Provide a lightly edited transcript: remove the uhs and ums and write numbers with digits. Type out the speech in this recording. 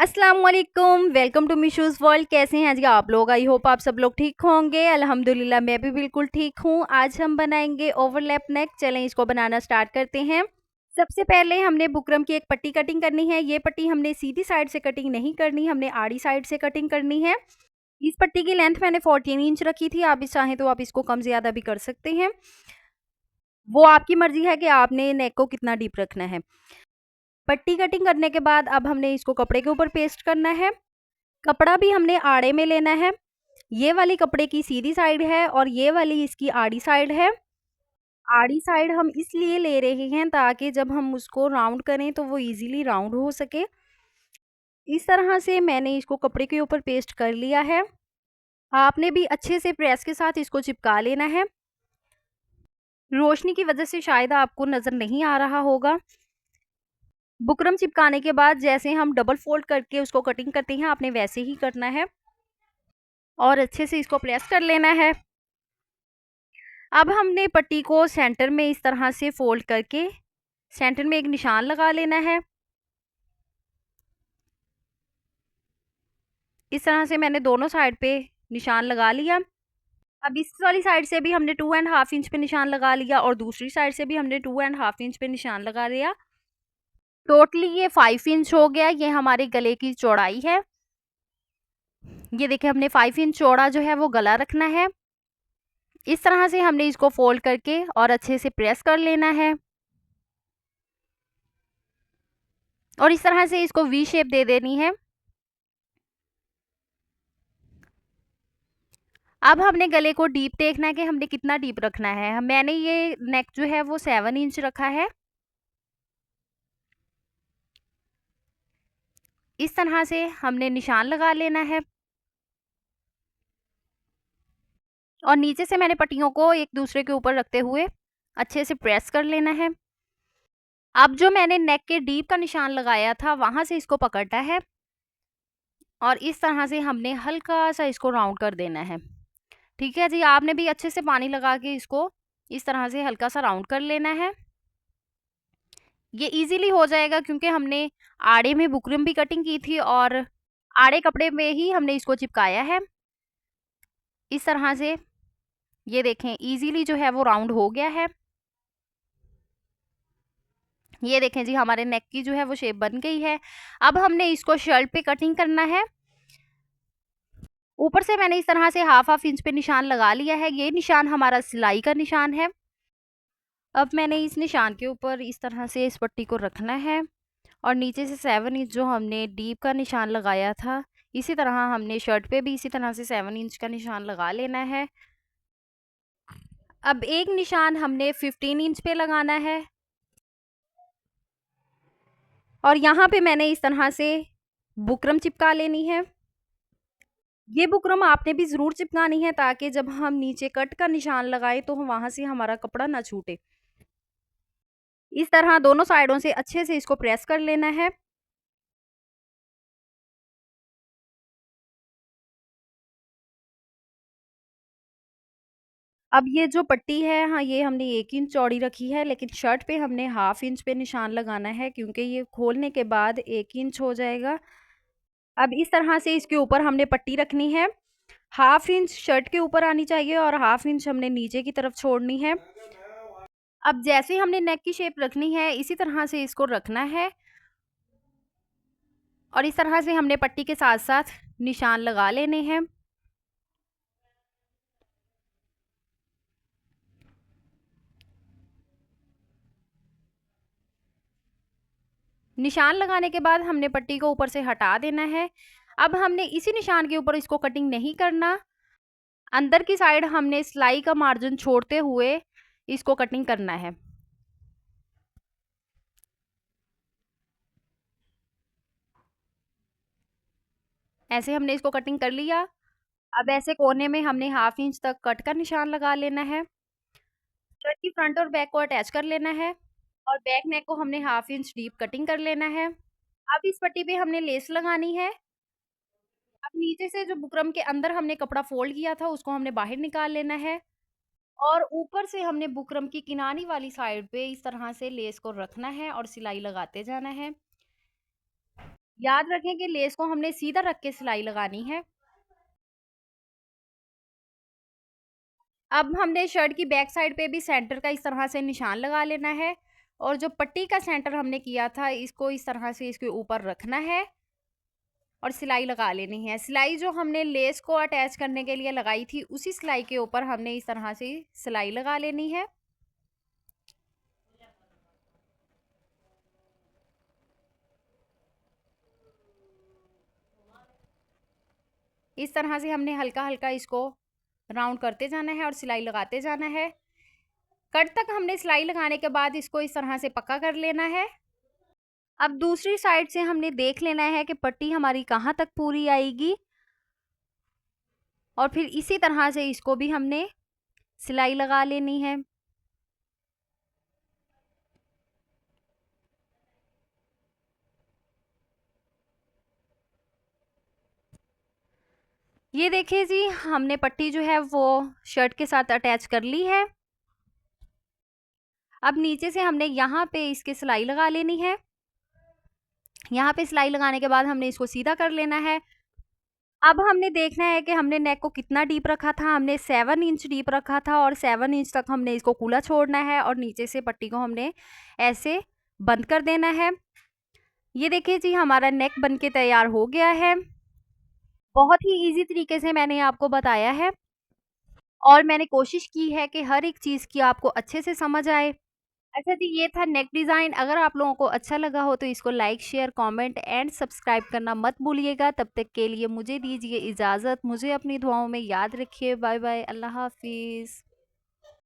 अस्सलाम वालेकुम, welcome to मिशूज़ world. कैसे हैं आज के आप लोग? आई होप आप सब लोग ठीक होंगे। अल्हम्दुलिल्लाह मैं भी बिल्कुल ठीक हूँ। आज हम बनाएंगे ओवरलैप नेक। चलें इसको बनाना स्टार्ट करते हैं। सबसे पहले हमने बुकरम की एक पट्टी कटिंग करनी है। ये पट्टी हमने सीधी साइड से कटिंग नहीं करनी, हमने आड़ी साइड से कटिंग करनी है। इस पट्टी की लेंथ मैंने 14 इंच रखी थी। आप चाहें तो आप इसको कम ज़्यादा भी कर सकते हैं। वो आपकी मर्ज़ी है कि आपने नेक को कितना डीप रखना है। पट्टी कटिंग करने के बाद अब हमने इसको कपड़े के ऊपर पेस्ट करना है। कपड़ा भी हमने आड़े में लेना है। ये वाली कपड़े की सीधी साइड है और ये वाली इसकी आड़ी साइड है। आड़ी साइड हम इसलिए ले रहे हैं ताकि जब हम उसको राउंड करें तो वो इजीली राउंड हो सके। इस तरह से मैंने इसको कपड़े के ऊपर पेस्ट कर लिया है। आपने भी अच्छे से प्रेस के साथ इसको चिपका लेना है। रोशनी की वजह से शायद आपको नज़र नहीं आ रहा होगा। बुकरम चिपकाने के बाद जैसे हम डबल फोल्ड करके उसको कटिंग करते हैं, आपने वैसे ही करना है और अच्छे से इसको प्रेस कर लेना है। अब हमने पट्टी को सेंटर में इस तरह से फोल्ड करके सेंटर में एक निशान लगा लेना है। इस तरह से मैंने दोनों साइड पे निशान लगा लिया। अब इस वाली साइड से भी हमने 2.5 इंच पे निशान लगा लिया और दूसरी साइड से भी हमने 2.5 इंच पे निशान लगा लिया। टोटली ये 5 इंच हो गया। ये हमारे गले की चौड़ाई है। ये देखिए हमने 5 इंच चौड़ा जो है वो गला रखना है। इस तरह से हमने इसको फोल्ड करके और अच्छे से प्रेस कर लेना है और इस तरह से इसको वी शेप दे देनी है। अब हमने गले को डीप देखना है कि हमने कितना डीप रखना है। मैंने ये नेक जो है वो 7 इंच रखा है। इस तरह से हमने निशान लगा लेना है और नीचे से मैंने पट्टियों को एक दूसरे के ऊपर रखते हुए अच्छे से प्रेस कर लेना है। अब जो मैंने नेक के डीप का निशान लगाया था वहां से इसको पकड़ना है और इस तरह से हमने हल्का सा इसको राउंड कर देना है। ठीक है जी, आपने भी अच्छे से पानी लगा के इसको इस तरह से हल्का सा राउंड कर लेना है। ये इजीली हो जाएगा क्योंकि हमने आड़े में बुकरम भी कटिंग की थी और आड़े कपड़े में ही हमने इसको चिपकाया है। इस तरह से ये देखें इजीली जो है वो राउंड हो गया है। ये देखें जी हमारे नेक की जो है वो शेप बन गई है। अब हमने इसको शर्ट पे कटिंग करना है। ऊपर से मैंने इस तरह से हाफ इंच पे निशान लगा लिया है। ये निशान हमारा सिलाई का निशान है। अब मैंने इस निशान के ऊपर इस तरह से इस पट्टी को रखना है और नीचे से 7 इंच जो हमने डीप का निशान लगाया था इसी तरह हमने शर्ट पे भी इसी तरह से 7 इंच का निशान लगा लेना है। अब एक निशान हमने 15 इंच पे लगाना है और यहाँ पे मैंने इस तरह से बुकरम चिपका लेनी है। ये बुकरम आपने भी ज़रूर चिपकानी है ताकि जब हम नीचे कट का निशान लगाए तो वहां से हमारा कपड़ा ना छूटे। इस तरह दोनों साइडों से अच्छे से इसको प्रेस कर लेना है। अब ये जो पट्टी है, हाँ, ये हमने 1 इंच चौड़ी रखी है लेकिन शर्ट पे हमने हाफ इंच पे निशान लगाना है क्योंकि ये खोलने के बाद 1 इंच हो जाएगा। अब इस तरह से इसके ऊपर हमने पट्टी रखनी है। हाफ इंच शर्ट के ऊपर आनी चाहिए और हाफ इंच हमने नीचे की तरफ छोड़नी है। अब जैसे हमने नेक की शेप रखनी है इसी तरह से इसको रखना है और इस तरह से हमने पट्टी के साथ साथ निशान लगा लेने हैं। निशान लगाने के बाद हमने पट्टी को ऊपर से हटा देना है। अब हमने इसी निशान के ऊपर इसको कटिंग नहीं करना। अंदर की साइड हमने सिलाई का मार्जिन छोड़ते हुए इसको कटिंग करना है। ऐसे हमने इसको कटिंग कर लिया। अब ऐसे कोने में हमने हाफ इंच तक कट का निशान लगा लेना है। शर्ट की फ्रंट और बैक को अटैच कर लेना है और बैक नेक को हमने हाफ इंच डीप कटिंग कर लेना है। अब इस पट्टी पे हमने लेस लगानी है। अब नीचे से जो बुकरम के अंदर हमने कपड़ा फोल्ड किया था उसको हमने बाहर निकाल लेना है और ऊपर से हमने बुकरम की किनारी वाली साइड पे इस तरह से लेस को रखना है और सिलाई लगाते जाना है। याद रखें कि लेस को हमने सीधा रख के सिलाई लगानी है। अब हमने शर्ट की बैक साइड पे भी सेंटर का इस तरह से निशान लगा लेना है और जो पट्टी का सेंटर हमने किया था इसको इस तरह से इसके ऊपर रखना है और सिलाई लगा लेनी है। सिलाई जो हमने लेस को अटैच करने के लिए लगाई थी उसी सिलाई के ऊपर हमने इस तरह से सिलाई लगा लेनी है। इस तरह से हमने हल्का हल्का इसको राउंड करते जाना है और सिलाई लगाते जाना है। कट तक हमने सिलाई लगाने के बाद इसको इस तरह से पक्का कर लेना है। अब दूसरी साइड से हमने देख लेना है कि पट्टी हमारी कहाँ तक पूरी आएगी और फिर इसी तरह से इसको भी हमने सिलाई लगा लेनी है। ये देखिए जी, हमने पट्टी जो है वो शर्ट के साथ अटैच कर ली है। अब नीचे से हमने यहाँ पे इसके सिलाई लगा लेनी है। यहाँ पे सिलाई लगाने के बाद हमने इसको सीधा कर लेना है। अब हमने देखना है कि हमने नेक को कितना डीप रखा था। हमने 7 इंच डीप रखा था और 7 इंच तक हमने इसको खुला छोड़ना है और नीचे से पट्टी को हमने ऐसे बंद कर देना है। ये देखिए जी, हमारा नेक बनके तैयार हो गया है। बहुत ही इजी तरीके से मैंने आपको बताया है और मैंने कोशिश की है कि हर एक चीज़ की आपको अच्छे से समझ आए। अच्छा जी, ये था नेक डिज़ाइन। अगर आप लोगों को अच्छा लगा हो तो इसको like, share, comment and subscribe करना मत भूलिएगा। तब तक के लिए मुझे दीजिए इजाज़त। मुझे अपनी दुआओं में याद रखिए। Bye bye. अल्लाह हाफ़िज़।